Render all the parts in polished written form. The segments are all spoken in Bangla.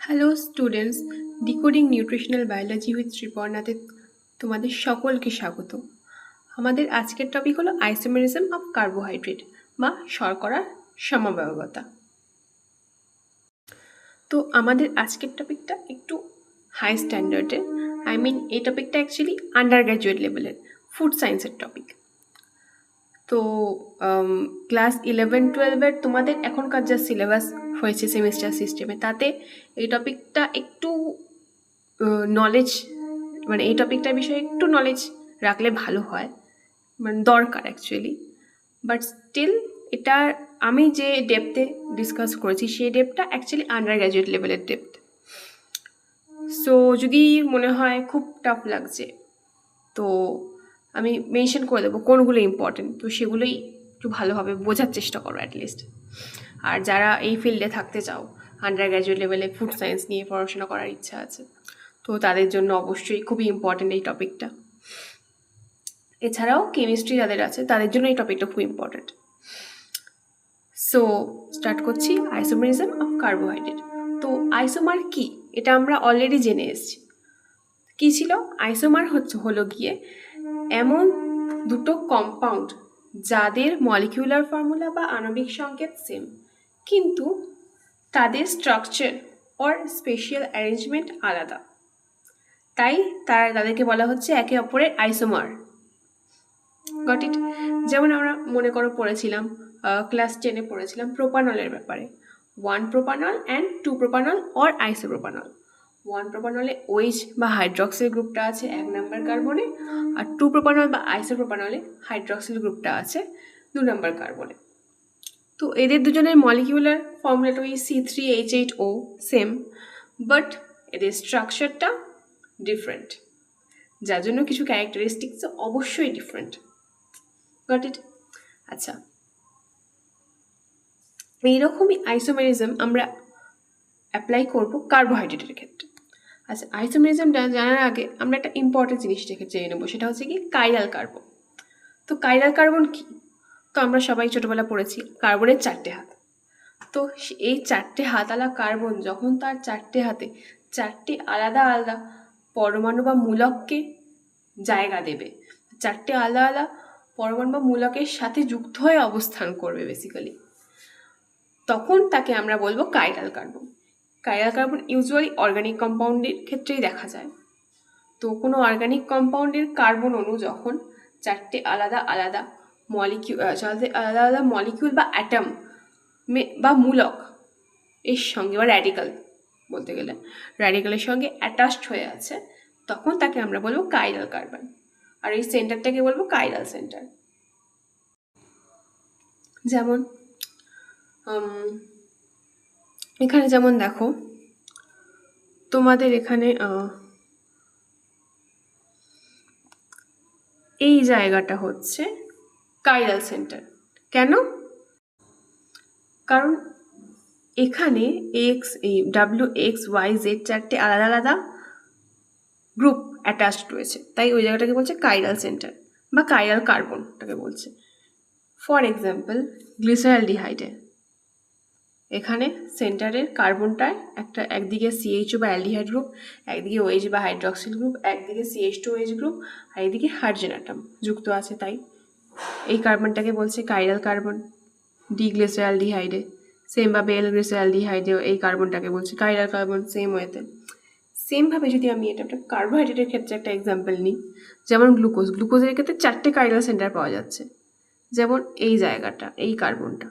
Hello students, decoding nutritional biology with শ্রীপর্ণাতে তোমাদের সকলকে স্বাগত। আমাদের আজকের টপিক হলো আইসোমেরিজম অফ কার্বোহাইড্রেট বা শর্করার সমবায়বতা। তো আমাদের আজকের টপিকটা একটু হাই স্ট্যান্ডার্ডের, এই টপিকটা অ্যাকচুয়ালি আন্ডার গ্র্যাজুয়েট লেভেলের ফুড সায়েন্সের টপিক। তো ক্লাস 11-12 তোমাদের এখনকার যা সিলেবাস হয়েছে সেমিস্টার সিস্টেমে, তাতে এই টপিকটা একটু নলেজ এই টপিকটার বিষয়ে একটু নলেজ রাখলে ভালো হয়, দরকার অ্যাকচুয়ালি। বাট স্টিল এটা আমি যে ডেপথে ডিসকাস করেছি সেই ডেপথটা অ্যাকচুয়ালি আন্ডার গ্র্যাজুয়েট লেভেলের ডেপথ। সো যদি মনে হয় খুব টাফ লাগছে, তো আমি মেনশন করে দেবো কোনগুলো ইম্পর্টেন্ট, তো সেগুলোই একটু ভালোভাবে বোঝার চেষ্টা করো অ্যাটলিস্ট। আর যারা এই ফিল্ডে থাকতে চাও, আন্ডার গ্র্যাজুয়েট লেভেলে ফুড সায়েন্স নিয়ে পড়াশোনা করার ইচ্ছা আছে, তো তাদের জন্য অবশ্যই খুবই ইম্পর্টেন্ট এই টপিকটা। এছাড়াও কেমিস্ট্রি যাদের আছে তাদের জন্য এই টপিকটা খুব ইম্পর্টেন্ট। সো স্টার্ট করছি, আইসোমেরিজম অফ কার্বোহাইড্রেট। তো আইসোমার কি, এটা আমরা অলরেডি জেনে এসেছি। কি ছিল আইসোমার? হলো গিয়ে এমন দুটো কম্পাউন্ড যাদের মলিকিউলার ফর্মুলা বা আণবিক সংকেত সেম, কিন্তু তাদের স্ট্রাকচার অর স্পেশাল অ্যারেঞ্জমেন্ট আলাদা, তাই তাদেরকে বলা হচ্ছে একে অপরের আইসোমার। Got it? যেমন আমরা মনে করো পড়েছিলাম, ক্লাস 10-এ পড়েছিলাম প্রোপানলের ব্যাপারে। 1 propanol and 2 propanol or isopropanol. 1 প্রোপানলে OH বা হাইড্রক্সিল গ্রুপটা আছে 1 নম্বর কার্বনে, আর 2 প্রোপানল বা আইসোপ্রোপানলে হাইড্রক্সিল গ্রুপটা আছে 2 নম্বর কার্বনে। তো এদের দুজনের মলিকিউলার ফর্মুলাটা ওই C3H8O সেম, বাট এদের স্ট্রাকচারটা ডিফারেন্ট, যার জন্য কিছু ক্যারেক্টারিস্টিক্স অবশ্যই ডিফারেন্ট। Goat it? আচ্ছা, এইরকমই আইসোমেরিজম আমরা অ্যাপ্লাই করব কার্বোহাইড্রেটের ক্ষেত্রে। আচ্ছা, আইসোমেরিজমটা জানার আগে আমরা একটা ইম্পর্টেন্ট জিনিস জেনে নেবো, সেটা হচ্ছে কি কাইরাল কার্বন। তো কাইরাল কার্বন কি? তো আমরা সবাই ছোটোবেলা পড়েছি কার্বনের 4টে হাত। তো এই 4টে হাতওয়ালা কার্বন যখন তার 4টে হাতে 4টে আলাদা আলাদা পরমাণু বা মূলককে জায়গা দেবে, 4টে আলাদা আলাদা পরমাণু বা মূলকের সাথে যুক্ত হয়ে অবস্থান করবে বেসিক্যালি, তখন তাকে আমরা বলবো chiral carbon. Chiral carbon usually organic কম্পাউন্ডের ক্ষেত্রেই দেখা যায়। তো কোনো অর্গানিক কম্পাউন্ডের কার্বন অণু যখন 4টে আলাদা আলাদা মলিকিউল বা অ্যাটম বা মূলক এর সঙ্গে বা র্যাডিক্যাল বলতে গেলে র্যাডিক্যালের সঙ্গে অ্যাটাচড হয়ে আছে, তখন তাকে আমরা বলবো কাইরাল কার্বন। আর এই সেন্টারটাকে বলবো কাইরাল সেন্টার। যেমন এখানে যেমন দেখো, তোমাদের এখানে এই জায়গাটা হচ্ছে কাইরাল সেন্টার। কেন? কারণ এখানে WXY Z 4টে আলাদা আলাদা গ্রুপ অ্যাটাচড রয়েছে, তাই ওই জায়গাটাকে বলছে কাইরাল সেন্টার বা কাইরাল কার্বনটাকে বলছে। ফর এক্সাম্পল গ্লিসারলডিহাইডে, এখানে সেন্টারের কার্বনটায় একদিকে CHO বা অ্যালডিহাইড গ্রুপ, একদিকে OH বা হাইড্রক্সিল গ্রুপ, একদিকে CH2OH গ্রুপ, আর একদিকে হাইড্রোজেন অ্যাটম যুক্ত আছে, তাই এই কার্বনটাকে বলছে কাইরাল কার্বন। ডিগ্লিসারলডিহাইডে সেমভাবে L-গ্লিসারলডিহাইডে এই কার্বনটাকে বলছে কাইরাল কার্বন। সেমভাবে যদি আমি এটা একটা কার্বোহাইড্রেটের ক্ষেত্রে একটা এক্সাম্পল নিই, যেমন গ্লুকোজের ক্ষেত্রে 4টে কাইরাল সেন্টার পাওয়া যাচ্ছে। যেমন এই জায়গাটা, এই কার্বনটা,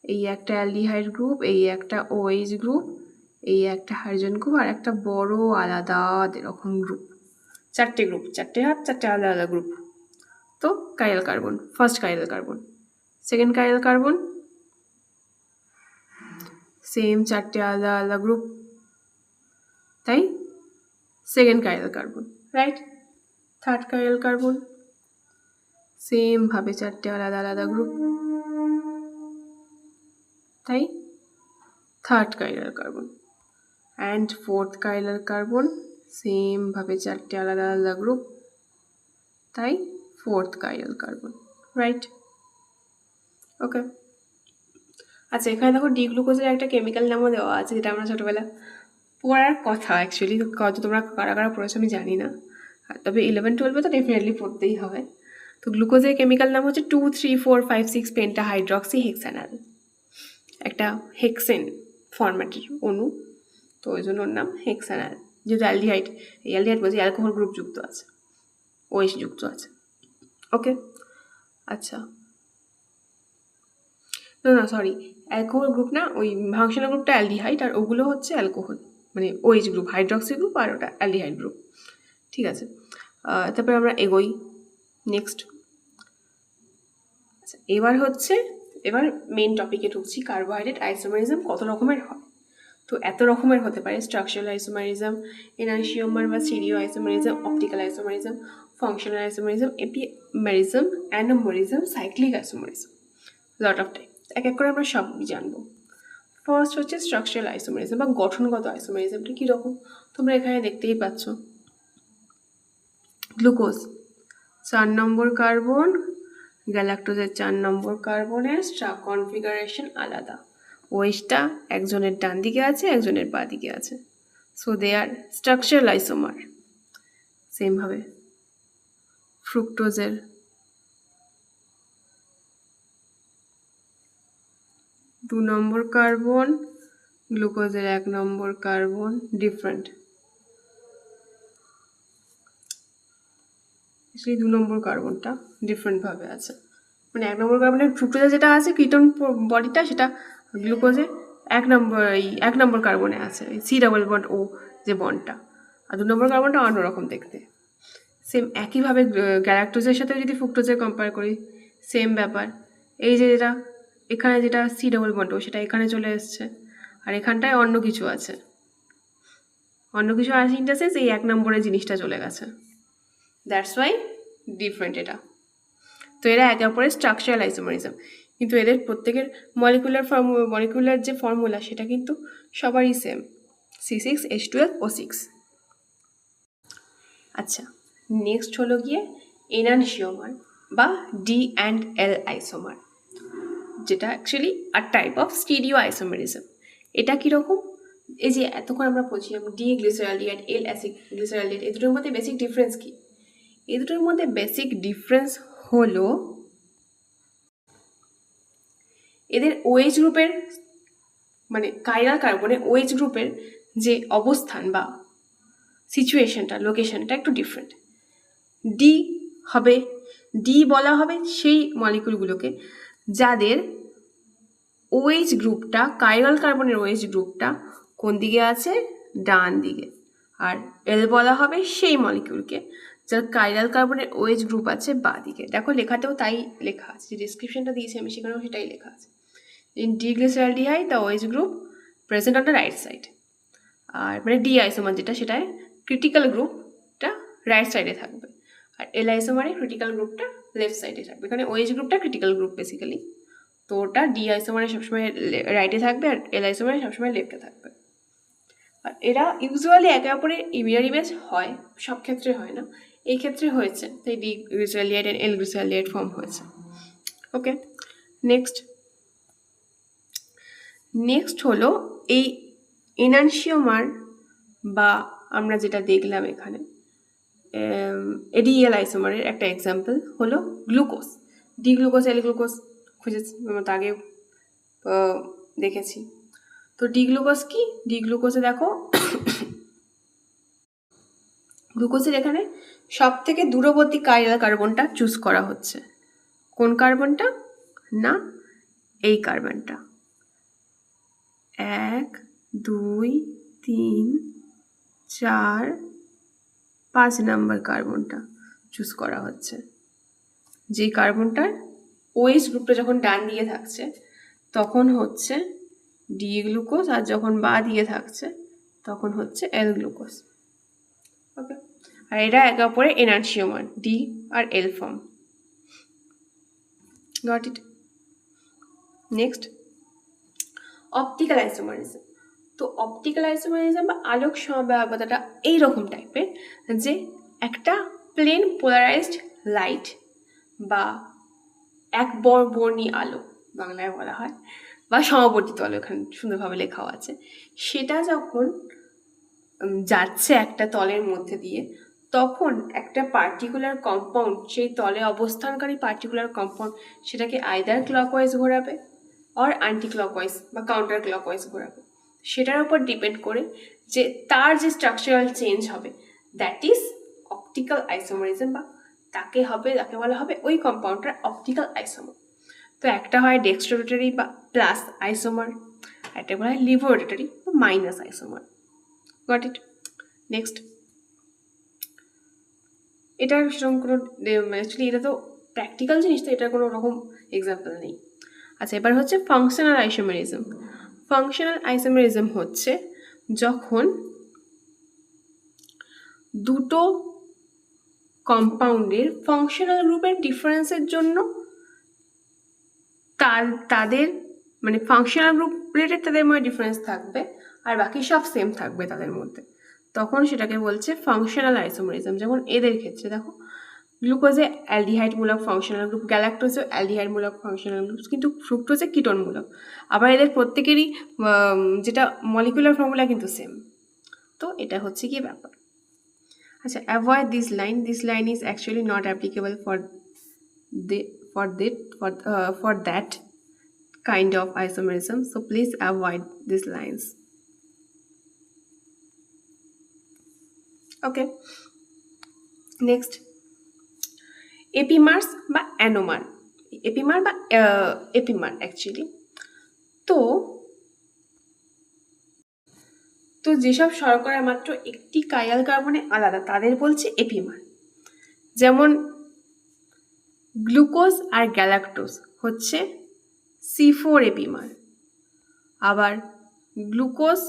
এই একটা অ্যালডিহাইড গ্রুপ, এই একটা OH গ্রুপ, এই একটা হাইড্রোজেন গ্রুপ, আর একটা বড় আলাদা এরকম গ্রুপ। 4টে গ্রুপ, 4টে হাত, 4টে আলাদা আলাদা গ্রুপ। তো chiral carbon, first chiral carbon. Second chiral carbon, same 4টে আলাদা আলাদা গ্রুপ, তাই second chiral carbon, right? Third chiral carbon, সেমভাবে 4টে আলাদা আলাদা গ্রুপ, তাই third chiral carbon. And fourth chiral carbon, সেমভাবে 4টে আলাদা আলাদা গ্রুপ, তাই fourth chiral carbon, right? Okay. আচ্ছা, এখানে দেখো ডিগ্লুকোজের একটা কেমিক্যাল নামও দেওয়া আছে, যেটা আমরা ছোটোবেলা পড়ার কথা অ্যাকচুয়ালি, কত তোমরা কারা কারা পড়েছো আমি জানি না, তবে 11-12 তো ডেফিনেটলি পড়তেই হবে। তো গ্লুকোজের কেমিক্যাল নাম হচ্ছে 2,3,4,5,6 পেন্টাহাইড্রক্সি হেক্সানাল, একটা হেক্সেন ফরম্যাটের অণু, তো ওই জন্য ওর নাম হেক্সানাল। যেহেতু অ্যালডিহাইড, এই অ্যালডিহাইড বলছি অ্যালকোহল গ্রুপ যুক্ত আছে, ওএইচ যুক্ত আছে। ওকে, আচ্ছা, না সরি, অ্যালকোহল গ্রুপ না, ওই ফাংশনাল গ্রুপটা অ্যালডিহাইড আর ওগুলো হচ্ছে অ্যালকোহল, মানে ওএইচ গ্রুপ, হাইড্রক্সি গ্রুপ আর ওটা অ্যালডিহাইড গ্রুপ। ঠিক আছে, তারপরে আমরা এগোই নেক্সট। আচ্ছা, এবার মেন টপিকে ঢুকছি, কার্বোহাইড্রেট আইসোমারিজম কত রকমের হয়। তো এত রকমের হতে পারে: স্ট্রাকচারাল আইসোমারিজম, এনানশিওমার বা stereo isomerism, optical isomerism, functional isomerism, epimerism, anomerism, cyclic isomerism, lot of type. এক এক করে আমরা সব জানবো। ফার্স্ট হচ্ছে স্ট্রাকচারাল আইসোমারিজম বা গঠনগত আইসোমারিজমটা কীরকম, তোমরা এখানে দেখতেই পাচ্ছ। গ্লুকোজ 4 নম্বর কার্বন, গ্যালাক্টোজের 4 নম্বর কার্বনের কনফিগারেশন আলাদা, ওএইচটা একজনের ডান দিকে আছে, একজনের বাঁ দিকে আছে, so they are structural isomer. সেমভাবে ফ্রুক্টোজের 2 নম্বর কার্বন, গ্লুকোজের 1 নম্বর কার্বন, ডিফারেন্ট। সেই 2 নম্বর কার্বনটা ডিফারেন্টভাবে আছে, মানে 1 নম্বর কার্বনের ফ্রুক্টোজে যেটা আছে কিটোন বডিটা, সেটা গ্লুকোজে 1 নম্বর কার্বনে আছে, সি ডাবল বন্ড ও যে বন্ডটা, আর 2 নম্বর কার্বনটা অন্যরকম দেখতে। সেম একইভাবে গ্যালাক্টোজের সাথে যদি ফ্রুক্টোজের কম্পেয়ার করি, সেম ব্যাপার। এই যে যেটা এখানে যেটা সি ডাবল বন্ড ও, সেটা এখানে চলে এসছে, আর এখানটায় অন্য কিছু আছে, অন্য কিছু আছে ইন দ্য সেন্স এই 1 নম্বরের জিনিসটা চলে গেছে, দ্যাটস ওয়াই ডিফারেন্ট এটা। তো এরা একে অপরের স্ট্রাকচারাল আইসোমারিজম, কিন্তু এদের প্রত্যেকের মলিকুলার যে ফর্মুলা সেটা কিন্তু সবারই সেম, C6H12O6। আচ্ছা, নেক্সট হলো গিয়ে এনানশিওমার বা D&L আইসোমার, যেটা actually are type of stereo isomerism. এটা কীরকম, এই যে এতক্ষণ আমরা বলছিলাম ডি গ্লিসারলডিহাইড, এল গ্লিসারলডিহাইড, এই দুটোর মধ্যে বেসিক ডিফারেন্স কী? এই দুটোর মধ্যে বেসিক ডিফারেন্স হলো এদের ওএইচ গ্রুপের, মানে কাইরাল কার্বনে ওএইচ গ্রুপের যে অবস্থান বা সিচুয়েশনটা, লোকেশনটা একটু ডিফারেন্ট। ডি বলা হবে সেই মলিকুলগুলোকে যাদের ওএইচ গ্রুপটা, কাইরাল কার্বনের ওএইচ গ্রুপটা কোন দিকে আছে, ডান দিকে। আর এল বলা হবে সেই মলিকিউলকে যার কাইরাল কার্বনের ওএইচ গ্রুপ আছে বাঁ দিকে। দেখো লেখাতেও তাই লেখা আছে, যে ডিসক্রিপশনটা দিয়েছি আমি সেখানেও সেটাই লেখা আছে। In D glyceraldehyde the OH group present on the right side, আর মানে ডি আইসোমার যেটা, সেটায় ক্রিটিক্যাল গ্রুপটা রাইট সাইডে থাকবে, আর এল আইসোমারে ক্রিটিক্যাল গ্রুপটা লেফট সাইডে থাকবে। এখানে ওএইচ গ্রুপটা ক্রিটিক্যাল গ্রুপ বেসিক্যালি, তো ওটা ডি আইসোমারে সবসময় রাইটে থাকবে আর এল আইসোমারে সবসময় লেফটে থাকবে। আর এরা ইউজুয়ালি একে অপরের মিরর ইমেজ হয়, সব ক্ষেত্রে হয় না, এই ক্ষেত্রে হয়েছে, তাই ডি গ্লিসারলডিহাইড এন্ড এল গ্লিসারলডিহাইড ফর্ম হয়েছে। ওকে, নেক্সট হলো এই এনানশিওমার বা আমরা যেটা দেখলাম এখানে এডিএল আইসোমারের একটা এক্সাম্পল হলো গ্লুকোজ, ডি গ্লুকোজ, এল গ্লুকোজ খুঁজেছি আমরা, আগে দেখেছি। তো ডি গ্লুকোজ কি, ডি গ্লুকোজে দেখো গ্লুকোজের এখানে সব থেকে দূরবর্তী কাইরাল কার্বনটা চুজ করা হচ্ছে। কোন কার্বনটা? না, এই কার্বনটা, 1 2 3 4 5 নম্বর কার্বনটা চুজ করা হচ্ছে। যে কার্বনটার ওএইচ গ্রুপটা যখন ডান দিকে থাকছে তখন হচ্ছে ডি গ্লুকোজ, আর যখন বাঁ দিকে থাকছে তখন হচ্ছে এল গ্লুকোজ। ওকে, আর এরা একে অপরে এনানশিওমার, ডি আর L form. Got it? Next optical isomerism. তো অপটিক্যাল আইসোমারিজম বা আলোক সমবায়বতাটা এইরকম টাইপের যে একটা প্লেন পোলারাইজড লাইট বা এক বর্ণী আলো বাংলায় বলা হয়, বা সমবর্তিত আলো, এখানে সুন্দরভাবে লেখাও আছে, সেটা যখন যাচ্ছে একটা তলের মধ্যে দিয়ে, তখন একটা পার্টিকুলার কম্পাউন্ড, সেই তলে অবস্থানকারী পার্টিকুলার কম্পাউন্ড, সেটাকে আইদার ক্লকওয়াইজ ঘোরাবে অর অ্যান্টি ক্লকওয়াইজ বা কাউন্টার ক্লকওয়াইজ ঘোরাবে। সেটার উপর ডিপেন্ড করে যে তার যে স্ট্রাকচারাল চেঞ্জ হবে, দ্যাট ইজ অপটিক্যাল আইসোমারিজম, বা তাকে বলা হবে ওই কম্পাউন্ডটার অপটিক্যাল আইসোমার। তো একটা হয় ডেক্সট্রোরোটারি বা প্লাস আইসোমার, একটা বলা হয় লিভোরোটারি বা minus isomer. Goat it? Next, এটার সেরকম কোনো অ্যাকচুয়ালি এটা তো প্র্যাকটিক্যাল জিনিস, তো এটার কোনো রকম এক্সাম্পল নেই। আচ্ছা, এবার হচ্ছে ফাংশনাল আইসোমেরিজম। ফাংশনাল আইসোমেরিজম হচ্ছে যখন দুটো কম্পাউন্ডের ফাংশনাল গ্রুপের ডিফারেন্সের জন্য তাদের মানে ফাংশনাল গ্রুপ রিলেটেড তাদের মধ্যে ডিফারেন্স থাকবে, আর বাকি সব সেম থাকবে তাদের মধ্যে, তখন সেটাকে বলছে ফাংশনাল আইসোমেরিজম। যেমন এদের ক্ষেত্রে দেখো, গ্লুকোজে অ্যালডিহাইডমূলক ফাংশনাল গ্রুপ, গ্যালাক্টোজে অ্যালডিহাইডমূলক ফাংশনাল গ্রুপ, কিন্তু ফ্রুক্টোজে কিটোনমূলক। আবার এদের প্রত্যেকেরই যেটা মলিকুলার ফর্মুলা কিন্তু সেম। তো এটা হচ্ছে কি ব্যাপার। আচ্ছা, avoid this line is actually not applicable for that kind of isomerism, so please avoid these lines. Okay, next, এপিমার্স বা অ্যানোমার। এপিমার অ্যাকচুয়ালি তো যেসব শর্করা মাত্র একটি কাইরাল কার্বনে আলাদা তাদের বলছে এপিমার। যেমন গ্লুকোজ আর গ্যালাক্টোজ হচ্ছে C4 এপিমার, আবার গ্লুকোজ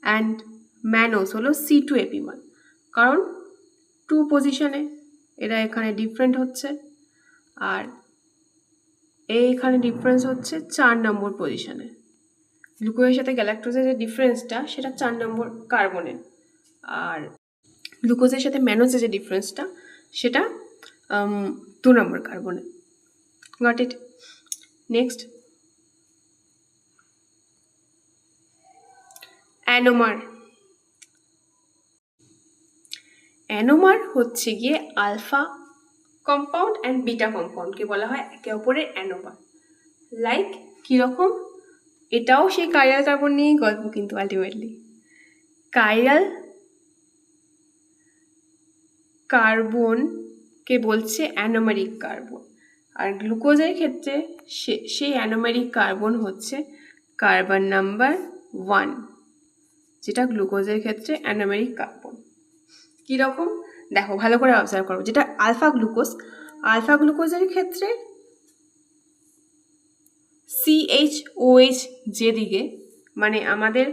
অ্যান্ড ম্যানোজ হলো C2 এপিমার, কারণ 2 পজিশনে এরা এখানে ডিফারেন্ট হচ্ছে, আর এইখানে ডিফারেন্স হচ্ছে 4 নম্বর পজিশনে। গ্লুকোজের সাথে গ্যালাক্টোজের যে ডিফারেন্সটা সেটা 4 নম্বর কার্বনে, আর গ্লুকোজের সাথে ম্যানোজের যে ডিফারেন্সটা সেটা 2 নম্বর কার্বনে। Goat it? নেক্সট, অ্যানোমার। অ্যানোমার হচ্ছে গিয়ে আলফা কম্পাউন্ড অ্যান্ড বিটা কম্পাউন্ডকে বলা হয় একে অপরের অ্যানোমার। লাইক কীরকম? এটাও সেই কাইরাল কার্বন নিয়েই গল্প, কিন্তু আলটিমেটলি কাইরাল কার্বনকে বলছে অ্যানোমেরিক কার্বন, আর গ্লুকোজের ক্ষেত্রে সেই অ্যানোমেরিক কার্বন হচ্ছে কার্বন নাম্বার 1, যেটা গ্লুকোজের ক্ষেত্রে অ্যানোমেরিক কার্বন। কীরকম দেখো, ভালো করে অবজার্ভ করো। যেটা আলফা গ্লুকোজের ক্ষেত্রে CHOH যেদিকে, মানে আমাদের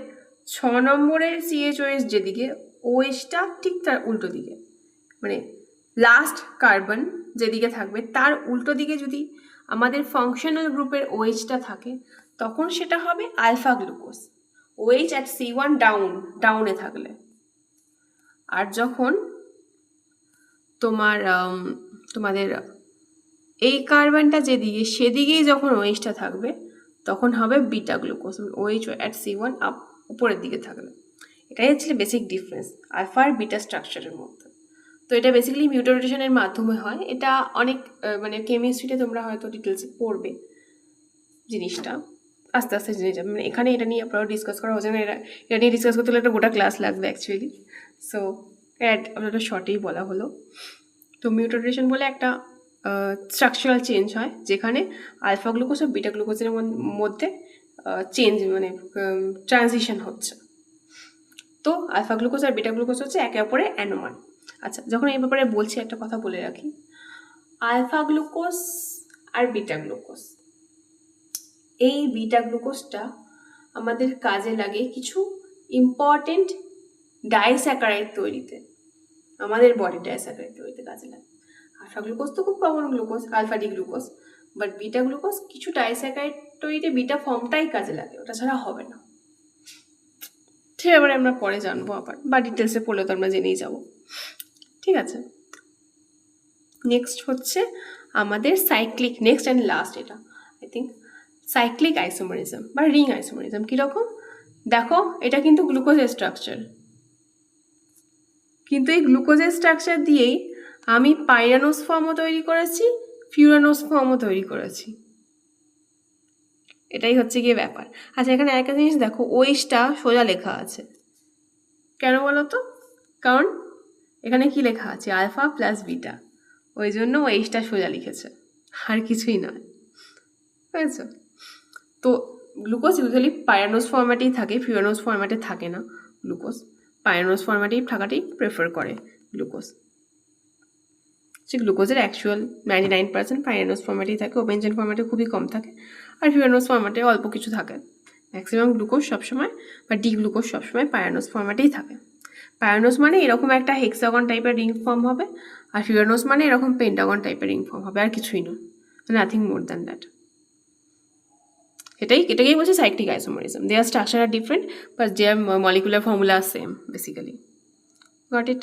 6 নম্বরের CHOH যেদিকে, OHটা ঠিক তার উল্টো দিকে, মানে লাস্ট কার্বন যেদিকে থাকবে তার উল্টো দিকে যদি আমাদের ফাংশনাল গ্রুপের OHটা থাকে, তখন সেটা হবে alpha glucose. OH at C1 ডাউনে থাকলে। আর যখন তোমাদের এই কার্বনটা যেদিকে সেদিকেই যখন OHটা থাকবে, তখন হবে beta glucose. OH at C1 up উপরের দিকে থাকলে। এটাই হচ্ছে বেসিক ডিফারেন্স আলফা আর বিটা স্ট্রাকচারের মধ্যে। তো এটা বেসিক্যালি মিউটেশনের মাধ্যমে হয়। এটা অনেক মানে কেমিস্ট্রিতে তোমরা হয়তো ডিটেলসে পড়বে জিনিসটা, আস্তে আস্তে জেনে যাবে। মানে এখানে এটা নিয়ে আপনারা ডিসকাস করা হচ্ছে না, এটা নিয়ে ডিসকাস করতে হলে একটা গোটা ক্লাস লাগবে অ্যাকচুয়ালি। সো আপনারা শর্টেই বলা হলো। তো মিউটেশন বলে একটা স্ট্রাকচারাল চেঞ্জ হয় যেখানে আলফা গ্লুকোজ ও বিটা গ্লুকোজের মধ্যে চেঞ্জ মানে ট্রানজিশন হচ্ছে। তো আলফা গ্লুকোজ আর বিটা গ্লুকোজ হচ্ছে একে অপরের অ্যানোমার। আচ্ছা, যখন এই ব্যাপারে বলছি একটা কথা বলে রাখি, আলফা গ্লুকোজ আর বিটা গ্লুকোজ, এই বিটা গ্লুকোজটা আমাদের কাজে লাগে কিছু ইম্পর্টেন্ট ডাইস্যাকারাইড তৈরিতে, আমাদের বডি ডাইস্যাকারাইড তৈরিতে কাজে লাগে। আলফা গ্লুকোজ তো খুব common glucose, alpha D glucose, but beta glucose কিছু ডাইস্যাকারাইড তৈরিতে বিটা ফর্মটাই কাজে লাগে, ওটা ছাড়া হবে না। সে ব্যাপারে আমরা পরে জানবো আবার, বা ডিটেলসে পড়লে তো আমরা জেনেই যাবো। ঠিক আছে, নেক্সট হচ্ছে আমাদের সাইক্লিক, নেক্সট অ্যান্ড লাস্ট এটা আই থিঙ্ক সাইক্লিক আইসোমারিজম বা রিং আইসোমারিজম। কীরকম দেখো, এটা কিন্তু গ্লুকোজের স্ট্রাকচার, কিন্তু এই গ্লুকোজের স্ট্রাকচার দিয়েই আমি পাইরানোস ফর্মও তৈরি করেছি, ফিউরানোস ফর্মও তৈরি করেছি। এটাই হচ্ছে গিয়ে ব্যাপার। আচ্ছা, এখানে একটা জিনিস দেখো, ওইসটা সোজা লেখা আছে, কেন বলো তো? কারণ এখানে কি লেখা আছে, আলফা প্লাস বিটা, ওই জন্য ওইসটা সোজা লিখেছে, আর কিছুই নয়, বুঝেছো? তো গ্লুকোজ ইউজুয়ালি পাইরানোস ফর্ম্যাটেই থাকে, ফিউরানোস ফর্ম্যাটে থাকে না গ্লুকোজ। পাইরানোস ফর্ম্যাটেই থাকাটাই প্রেফার করে গ্লুকোজ। সে গ্লুকোজের অ্যাকচুয়াল 99% পাইরানোস ফর্ম্যাটেই থাকে, ওপেন চেইন ফর্ম্যাটে খুবই কম থাকে, আর ফিউরানোস ফর্ম্যাটে অল্প কিছু থাকে। ম্যাক্সিমাম গ্লুকোজ সবসময় বা ডি গ্লুকোজ সবসময় পাইরানোস ফর্ম্যাটেই থাকে। পাইরানোস মানে এরকম একটা হেক্সাগন টাইপের রিং ফর্ম হবে, আর ফিউরানোস মানে এরকম পেন্টাগন টাইপের রিং ফর্ম হবে, আর কিছুই না, নাথিং মোর দ্যান দ্যাট। এটাকেই বলছে cyclic isomerism. Their structure are different, but their molecular formula are same basically. Got it?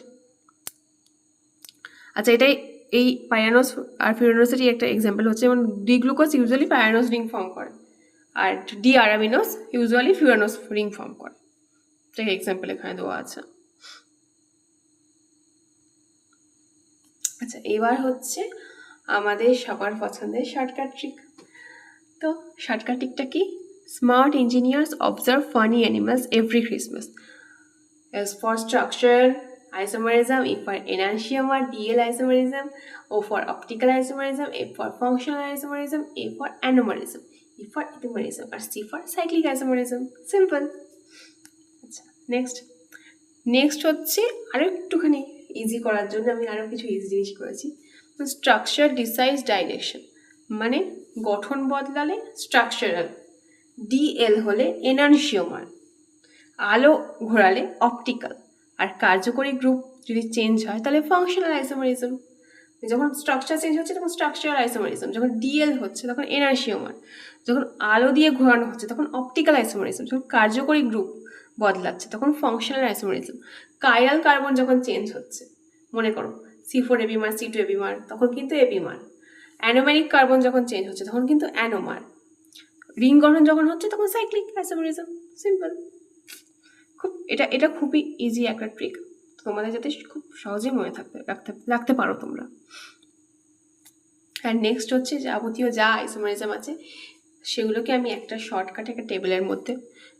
আচ্ছা, এটাই এই পাইরানোস আর ফিউরানোসেরই একটা এক্সাম্পল হচ্ছে, যেমন D glucose usually pyranose ring form করে, আর D arabinose usually furanose ring form করে। সেটা এক্সাম্পল এখানে দেওয়া আছে। আচ্ছা, এবার হচ্ছে আমাদের সবার পছন্দের শর্টকাট ট্রিক। তো শর্টকাট ট্রিকটা কি? Smart engineers observe funny animals every Christmas. As for structural isomerism, E for enantiomer, DL isomerism, O for optical isomerism, F for functional isomerism, A for anomerism, E for enantiomerism, আর C for cyclic isomerism. Simple. আচ্ছা, নেক্সট হচ্ছে আরও একটুখানি ইজি করার জন্য আমি আরও কিছু ইজি জিনিস করেছি। স্ট্রাকচার ডিসাইজ ডাইরেকশন, মানে গঠন বদলালে স্ট্রাকচারাল, ডিএল হলে এনানশিওমার, আলো ঘোরালে অপটিক্যাল, আর কার্যকরী গ্রুপ যদি চেঞ্জ হয় তাহলে ফাংশনাল আইসোমারিজম। যখন স্ট্রাকচার চেঞ্জ হচ্ছে তখন স্ট্রাকচারাল আইসোমারিজম, যখন ডিএল হচ্ছে তখন এনার্শিওমার, যখন আলো দিয়ে ঘোরানো হচ্ছে তখন অপটিক্যাল আইসোমারিজম, যখন কার্যকরী গ্রুপ বদলাচ্ছে তখন ফাংশনাল আইসোমারিজম। কাইরাল কার্বন যখন চেঞ্জ হচ্ছে, মনে করো C4 এপিমার C2 এপিমার, তখন কিন্তু এপিমার। অ্যানোমেরিক কার্বন যখন চেঞ্জ হচ্ছে তখন কিন্তু অ্যানোমার। রিং গঠন যখন হচ্ছে তখন সাইক্লিক আইসোমারিজম। সিম্পল। এটা খুবই ইজি একটা ট্রিক, তোমাদের যাতে খুব সহজেই মনে রাখতে পারো তোমরা। আর নেক্সট হচ্ছে যাবতীয় যা আইসোমারিজম আছে সেগুলোকে আমি একটা শর্টকাটে একটা টেবিলের মধ্যে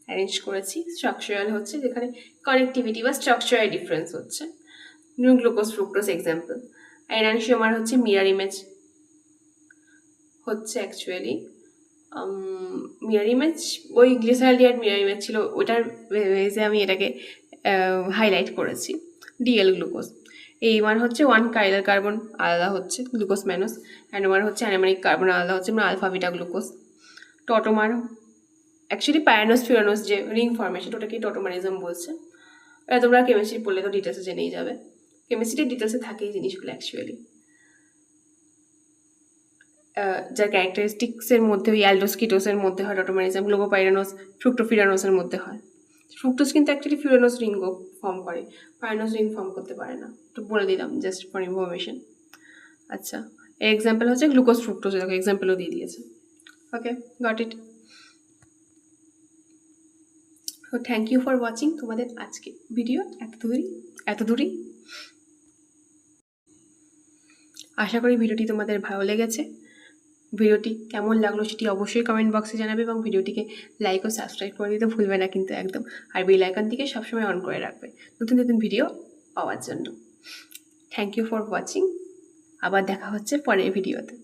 অ্যারেঞ্জ করেছি। স্ট্রাকচারাল হচ্ছে যেখানে কানেক্টিভিটি বা স্ট্রাকচারাল ডিফারেন্স হচ্ছে, গ্লুকোজ ফ্রুক্টোজ এক্সাম্পল। আর এনানশিওমার হচ্ছে মিরার ইমেজ, হচ্ছে অ্যাকচুয়ালি মিরার ইমেজ, ওই গ্লিসারডিয়ার মিরার ইমেজ ছিল, ওটার বেজে আমি এটাকে হাইলাইট করেছি। ডিএল গ্লুকোজ, এইমার হচ্ছে 1 কাইরাল কার্বন আলাদা হচ্ছে গ্লুকোজ ম্যানোস, অ্যানোমার হচ্ছে অ্যানোমেরিক কার্বন আলাদা হচ্ছে মানে আলফা বিটা গ্লুকোজ। টটোমার অ্যাকচুয়ালি পাইরানোস ফিউরানোস যে রিং ফর্মেশন ওটাকে টটোমারিজম বলছে। এটা তোমরা কেমিস্ট্রি পড়লে তো ডিটেলসে জেনেই যাবে, কেমিস্ট্রির ডিটেলসে থাকে এই জিনিসগুলো অ্যাকচুয়ালি। যার ক্যারেক্টারিস্টিক্সের মধ্যে ওই অ্যালডোস্কিটোসের মধ্যে হয় টটোমারিজম, গ্লোবোপাইরানোস ফ্রুক্টোফিরানোসের মধ্যে হয়। ফ্রুক্টোজ কিন্তু অ্যাকচুয়ালি ফিউরানোস রিং ফর্ম করে, পাইরানোস রিং ফর্ম করতে পারে না, তো বলে দিলাম জাস্ট ফর ইনফরমেশন। আচ্ছা, এর এক্সাম্পল হচ্ছে গ্লুকোজ ফ্রুক্টোজ, এটাকে এক্সাম্পলও দিয়ে দিয়েছে। ওকে, গট ইট। তো থ্যাংক ইউ ফর ওয়াচিং তোমাদের আজকে ভিডিও এত দূরই। আশা করি ভিডিওটি তোমাদের ভালো লেগেছে। ভিডিওটি কেমন লাগলো সেটি অবশ্যই কমেন্ট বক্সে জানাবে, এবং ভিডিওটিকে লাইক ও সাবস্ক্রাইব করে দিতে ভুলবে না কিন্তু একদম, আর বেল আইকনটিকে সবসময় অন করে রাখবে নতুন নতুন ভিডিও পাওয়ার জন্য। থ্যাংক ইউ ফর ওয়াচিং, আবার দেখা হচ্ছে পরের ভিডিওতে।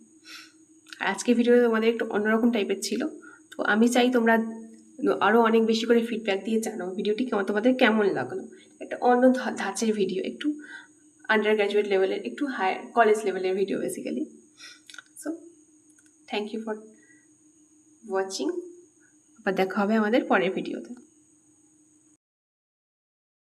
আর আজকের ভিডিও তোমাদের একটু অন্যরকম টাইপের ছিল, তো আমি চাই তোমরা আরও অনেক বেশি করে ফিডব্যাক দিয়ে জানাও ভিডিওটি তোমাদের কেমন লাগলো। একটা অন্য ধাঁচের ভিডিও, একটু আন্ডার গ্র্যাজুয়েট লেভেলের, একটু হায়ার কলেজ লেভেলের video basically. So thank you for watching, আবার দেখা হবে আমাদের পরের ভিডিওতে।